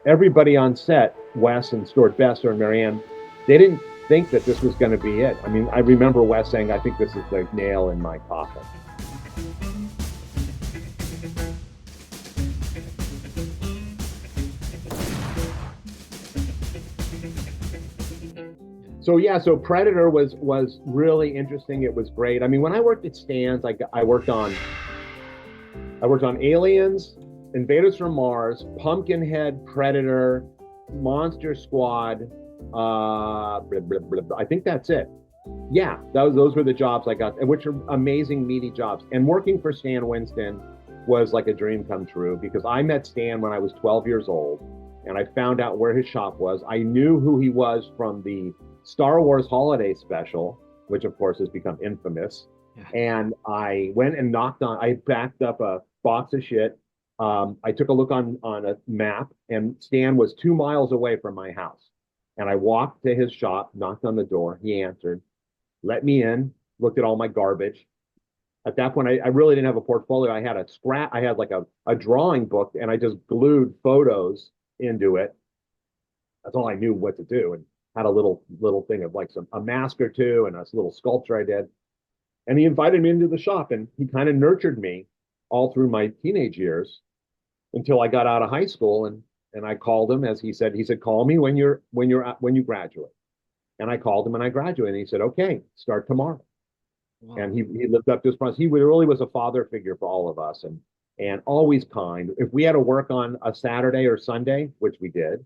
everybody on set, Wes and Stuart Besser and Marianne, they didn't think that this was going to be it. I mean, I remember Wes saying, I think this is the nail in my coffin. So yeah, so Predator was really interesting. It was great. I mean, when I worked at Stan's, I worked on Aliens, Invaders from Mars, Pumpkinhead, Predator, Monster Squad. Blah, blah, blah. I think that's it. Yeah, those were the jobs I got, which are amazing, meaty jobs. And working for Stan Winston was like a dream come true because I met Stan when I was 12 years old, and I found out where his shop was. I knew who he was from the Star Wars Holiday Special, which of course has become infamous. Yeah. And I went and knocked on. I backed up a box of shit. I took a look on a map, and Stan was 2 miles away from my house. And I walked to his shop, knocked on the door. He answered, let me in, looked at all my garbage. At that point, I really didn't have a portfolio. I had a scrap, I had like a drawing book, and I just glued photos into it. That's all I knew what to do. And had a little thing of like a mask or two and a little sculpture I did. And he invited me into the shop, and he kind of nurtured me all through my teenage years until I got out of high school. And I called him, as he said, call me when you graduate. And I called him and I graduated. And he said, okay, start tomorrow. Wow. And he lived up to his promise. He really was a father figure for all of us, and always kind. If we had to work on a Saturday or Sunday, which we did,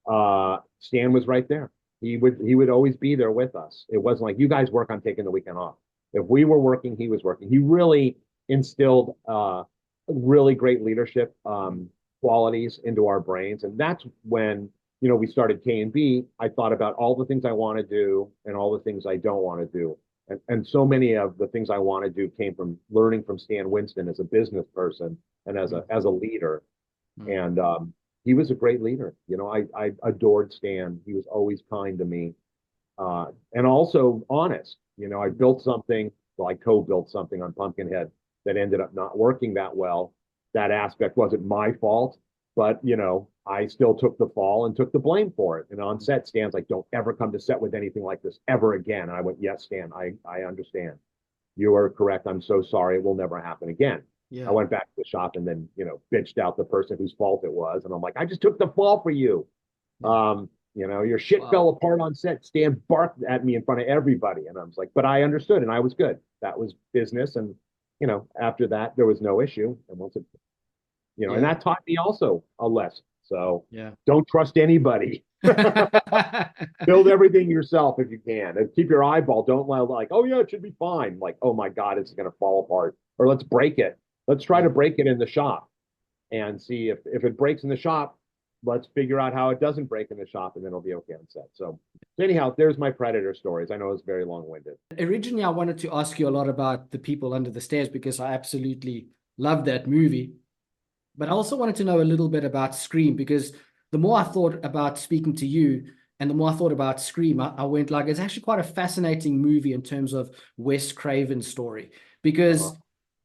Stan was right there. He would always be there with us. It wasn't like, you guys work, I'm taking the weekend off. If we were working, he was working. He really instilled really great leadership qualities into our brains. And that's when, we started K&B. I thought about all the things I want to do and all the things I don't want to do. And so many of the things I want to do came from learning from Stan Winston as a business person and as a leader. And he was a great leader. I adored Stan. He was always kind to me, and also honest. I built something, well, I co-built something on Pumpkinhead that ended up not working that well. That aspect wasn't my fault, but I still took the fall and took the blame for it. And on set, Stan's like, don't ever come to set with anything like this ever again. And I went, yes, Stan, I understand. You are correct. I'm so sorry. It will never happen again. Yeah. I went back to the shop and then, bitched out the person whose fault it was. And I'm like, I just took the fall for you. Your shit fell apart on set. Stan barked at me in front of everybody. And I was like, but I understood and I was good. That was business. And, after that, there was no issue. And once it, and that taught me also a lesson. So don't trust anybody. Build everything yourself if you can, and keep your eyeball. Don't like, oh yeah, it should be fine. Like, oh my God, it's going to fall apart. Or let's break it. Let's try to break it in the shop and see if it breaks in the shop. Let's figure out how it doesn't break in the shop, and then it'll be okay on set. So anyhow, there's my Predator stories. I know it's very long-winded. Originally, I wanted to ask you a lot about The People Under the Stairs because I absolutely love that movie. But I also wanted to know a little bit about Scream because the more I thought about speaking to you and the more I thought about Scream, I went like, it's actually quite a fascinating movie in terms of Wes Craven's story because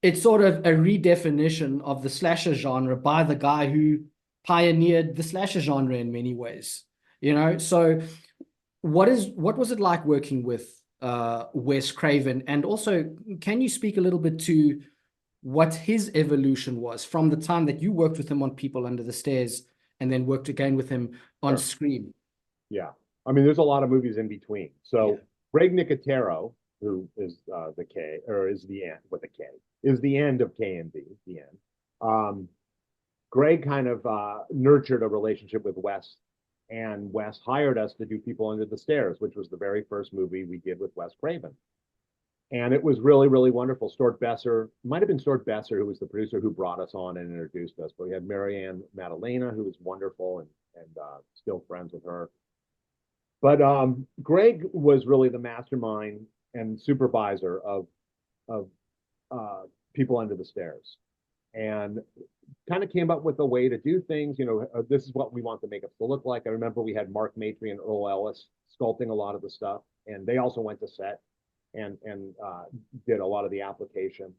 it's sort of a redefinition of the slasher genre by the guy who pioneered the slasher genre in many ways. So what was it like working with Wes Craven? And also, can you speak a little bit to what his evolution was from the time that you worked with him on People Under the Stairs and then worked again with him on Scream? Yeah. I mean, there's a lot of movies in between. So Greg Nicotero, who is the K, or is the end with a K, is the end of K&B, the end. Greg kind of nurtured a relationship with Wes, and Wes hired us to do People Under the Stairs, which was the very first movie we did with Wes Craven. And it was really, really wonderful. Stuart Besser, might have been Stuart Besser, who was the producer who brought us on and introduced us. But we had Marianne Maddalena, who was wonderful and still friends with her. But Greg was really the mastermind and supervisor of People Under the Stairs, and kind of came up with a way to do things. This is what we want the makeup to look like. I remember we had Mark Matry and Earl Ellis sculpting a lot of the stuff, and they also went to set and did a lot of the application.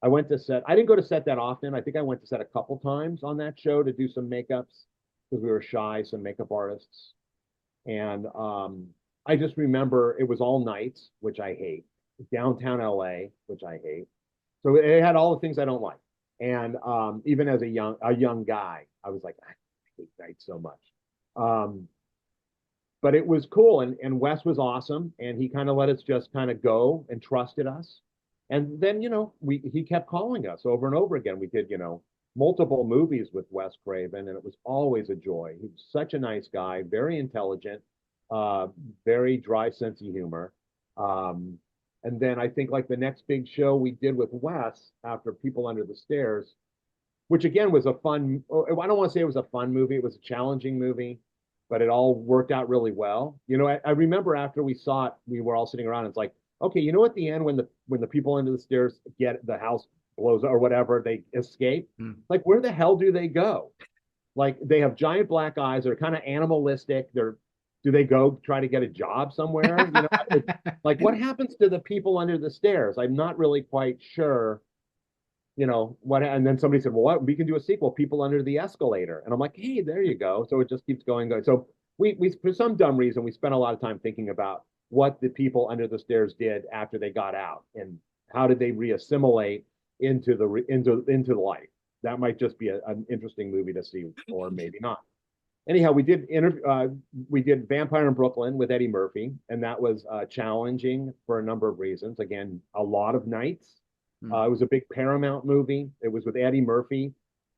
I went to set. I didn't go to set that often. I think I went to set a couple times on that show to do some makeups. because we were shy, some makeup artists. And I just remember it was all nights, which I hate, downtown LA, which I hate. So it had all the things I don't like. And even as a young guy, I was like, I hate nights so much. Um, but it was cool, and Wes was awesome, and he kind of let us just kind of go and trusted us. And then, he kept calling us over and over again. We did, multiple movies with Wes Craven, and it was always a joy. He was such a nice guy, very intelligent, uh, very dry sense of humor. Um, and then I think like the next big show we did with Wes after People Under the Stairs, which again was a fun, I don't want to say it was a fun movie, it was a challenging movie, but it all worked out really well. I remember after we saw it, we were all sitting around, and it's like, okay, at the end when the people under the stairs get the house blows or whatever, they escape. Like, where the hell do they go? Like, they have giant black eyes, they're kind of animalistic. Do they go try to get a job somewhere? Like, what happens to the people under the stairs? I'm not really quite sure what, and then somebody said, well, what, we can do a sequel, People Under the Escalator. And I'm like, hey, there you go. So it just keeps going. So we for some dumb reason, we spent a lot of time thinking about what the people under the stairs did after they got out, and how did they reassimilate into life. That might just be an interesting movie to see, or maybe not. Anyhow, we did Vampire in Brooklyn with Eddie Murphy, and that was challenging for a number of reasons. Again, a lot of nights. It was a big Paramount movie. It was with Eddie Murphy.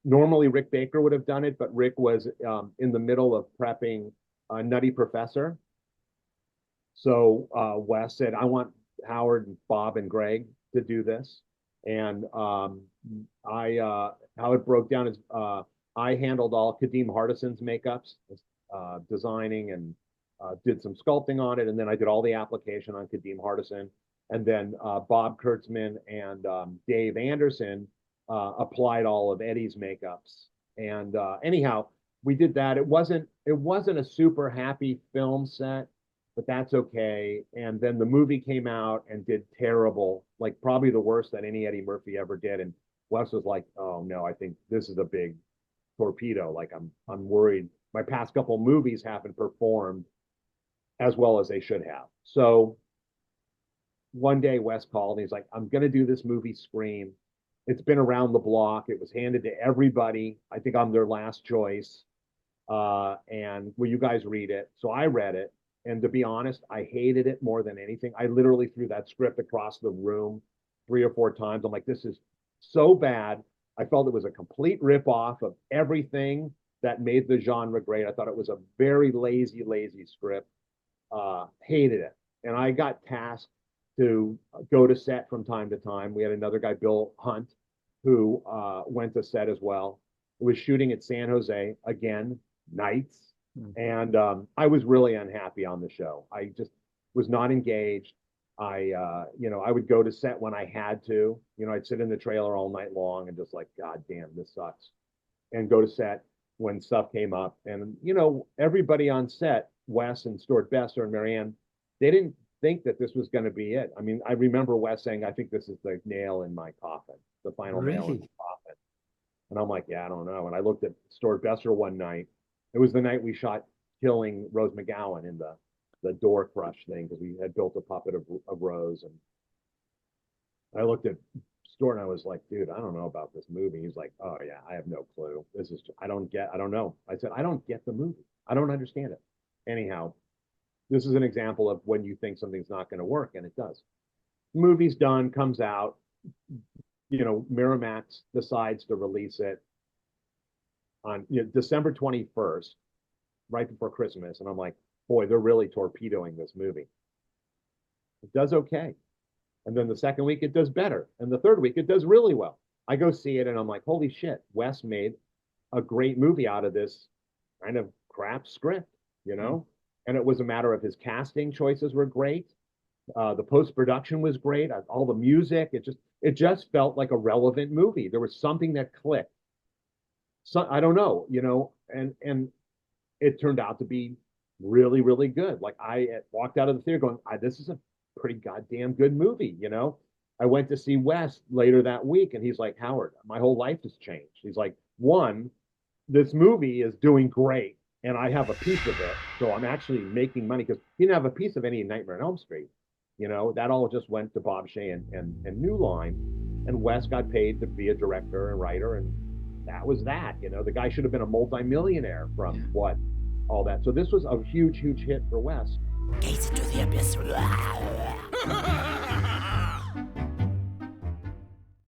Normally, Rick Baker would have done it, but Rick was in the middle of prepping Nutty Professor. So Wes said, I want Howard, and Bob, and Greg to do this. And how it broke down is I handled all Kadeem Hardison's makeups, designing, and did some sculpting on it. And then I did all the application on Kadeem Hardison. And then Bob Kurtzman and Dave Anderson applied all of Eddie's makeups. And anyhow, we did that. It wasn't a super happy film set, but that's okay. And then the movie came out and did terrible, like probably the worst that any Eddie Murphy ever did. And Wes was like, "Oh no, I think this is a big torpedo. Like I'm worried. My past couple movies haven't performed as well as they should have." So one day Wes called and he's like, I'm going to do this movie Scream. It's been around the block. It was handed to everybody. I think I'm their last choice. And will you guys read it? So I read it. And to be honest, I hated it more than anything. I literally threw that script across the room 3 or 4 times. I'm like, this is so bad. I felt it was a complete ripoff of everything that made the genre great. I thought it was a very lazy script. Hated it. And I got tasked to go to set from time to time. We had another guy, Bill Hunt, who went to set as well. It was shooting at San Jose, again, nights. And I was really unhappy on the show. I just was not engaged. I would go to set when I had to. I'd sit in the trailer all night long and just like, God damn, this sucks. And go to set when stuff came up. And, everybody on set, Wes and Stuart Besser and Marianne, they didn't think that this was going to be it. I mean, I remember Wes saying, I think this is the nail in my coffin, the final nail in the coffin. And I'm like, yeah, I don't know. And I looked at Stuart Besser one night. It was the night we shot Killing Rose McGowan in the door crush thing, because we had built a puppet of Rose. And I looked at Stuart and I was like, dude, I don't know about this movie. He's like, oh yeah, I have no clue. I don't know. I said, I don't get the movie. I don't understand it. Anyhow, this is an example of when you think something's not going to work, and it does. Movie's done, comes out, Miramax decides to release it on December 21st, right before Christmas. And I'm like, boy, they're really torpedoing this movie. It does okay. And then the second week, it does better. And the third week, it does really well. I go see it, and I'm like, holy shit, Wes made a great movie out of this kind of crap script, And it was a matter of his casting choices were great. The post-production was great. All the music, it just felt like a relevant movie. There was something that clicked. So I don't know, and it turned out to be really, really good. Like, I walked out of the theater going, this is a pretty goddamn good movie, I went to see Wes later that week, and he's like, Howard, my whole life has changed. He's like, one, this movie is doing great, and I have a piece of it, so I'm actually making money because he didn't have a piece of any Nightmare on Elm Street. You know, that all just went to Bob Shea and New Line, and Wes got paid to be a director and writer, and that was that. You know, the guy should have been a multimillionaire from what all that. So this was a huge, huge hit for Wes. Gates into the abyss.